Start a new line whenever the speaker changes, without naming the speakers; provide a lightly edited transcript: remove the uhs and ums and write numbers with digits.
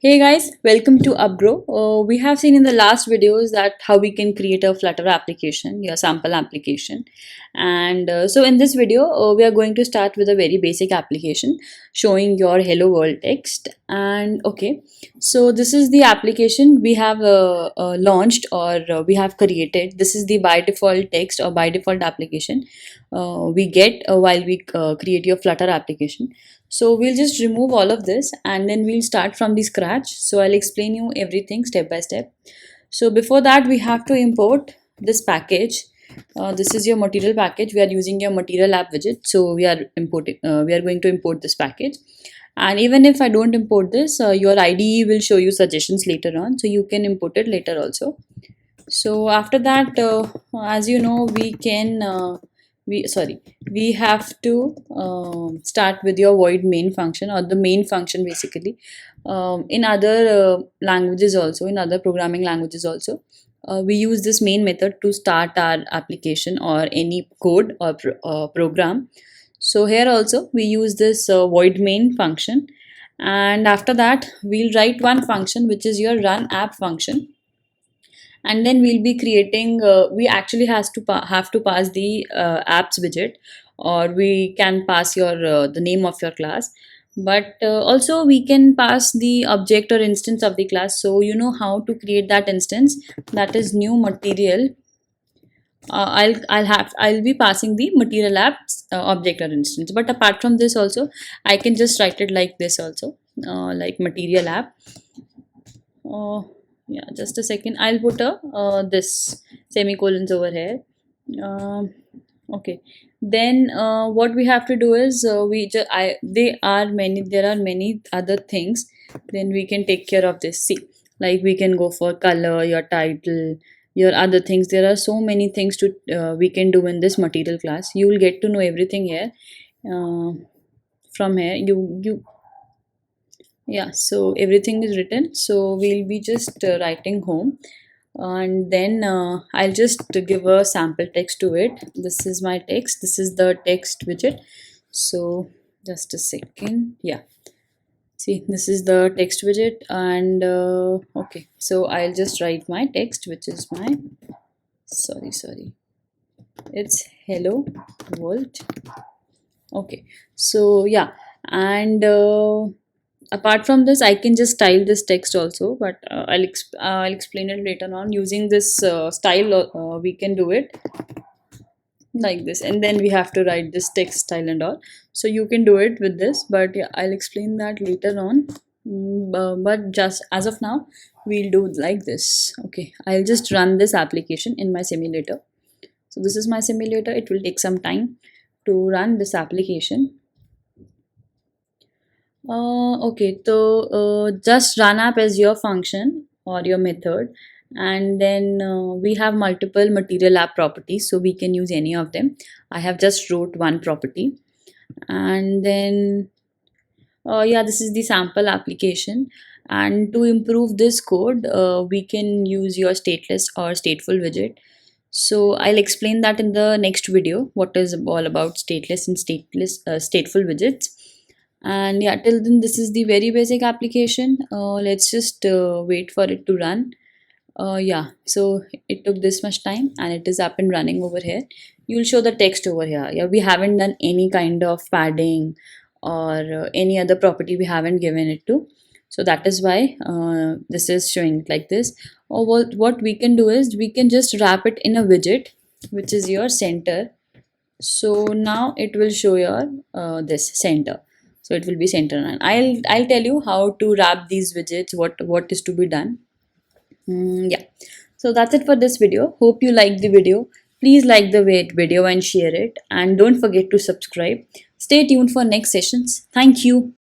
Hey guys, welcome to Upgrow. We have seen in the last videos that how we can create a Flutter application, your sample application. And in this video, we are going to start with a very basic application showing your hello world text. And okay, so this is the application we have launched or we have created. This is the by default text or by default application we get while we create your Flutter application. So we'll just remove all of this and then we'll start from the scratch. So I'll explain you everything step by step. So before that we have to import this package. This is your material package. We are using your material app widget. So we are going to import this package. And even if I don't import this, your IDE will show you suggestions later on. So you can import it later also. So after that, as you know, we have to start with your void main function or the main function basically. In other languages also, in other programming languages also, we use this main method to start our application or any code or program. So here also we use this void main function, and after that we'll write one function which is your run app function, and then we'll be creating we actually have to pass the apps widget, or we can pass your the name of your class, but also we can pass the object or instance of the class. So you know how to create that instance, that is new material. I'll be passing the material apps object or instance, but apart from this also I can just write it like this also, like material app. uh, yeah, just a second, I'll put a this semicolons over here. um, okay, then what we have to do is there are many other things, then we can take care of this. See, like we can go for color, your title, your other things. There are so many things to we can do in this material class. You will get to know everything here. uh, from here you yeah, so everything is written, so we'll be just writing home, and then I'll just give a sample text to it. This is my text, this is the text widget. So just a second, yeah, see, this is the text widget, and okay, so I'll just write my text, which is my sorry, it's hello world. Okay, so yeah, and apart from this I can just style this text also, but I'll explain it later on. Using this style, we can do it like this, and then we have to write this text style and all. So you can do it with this, but yeah, I'll explain that later on. But just as of now we'll do like this. Okay, I'll just run this application in my simulator. So this is my simulator. It will take some time to run this application. Okay, so just run app as your function or your method, and then we have multiple material app properties, so we can use any of them. I have just wrote one property, and then yeah, this is the sample application. And to improve this code, we can use your stateless or stateful widget. So I'll explain that in the next video, what is all about stateless and stateful widgets. And yeah, till then this is the very basic application. Let's just wait for it to run. Yeah, so it took this much time and it is up and running over here. You'll show the text over here. Yeah, we haven't done any kind of padding or any other property we haven't given it to, so that is why this is showing it like this. Or what we can do is we can just wrap it in a widget, which is your center. So now it will show your this center, so it will be center, and I'll tell you how to wrap these widgets, what is to be done. Yeah, so that's it for this video. Hope you liked the video. Please like the video and share it, and don't forget to subscribe. Stay tuned for next sessions. Thank you.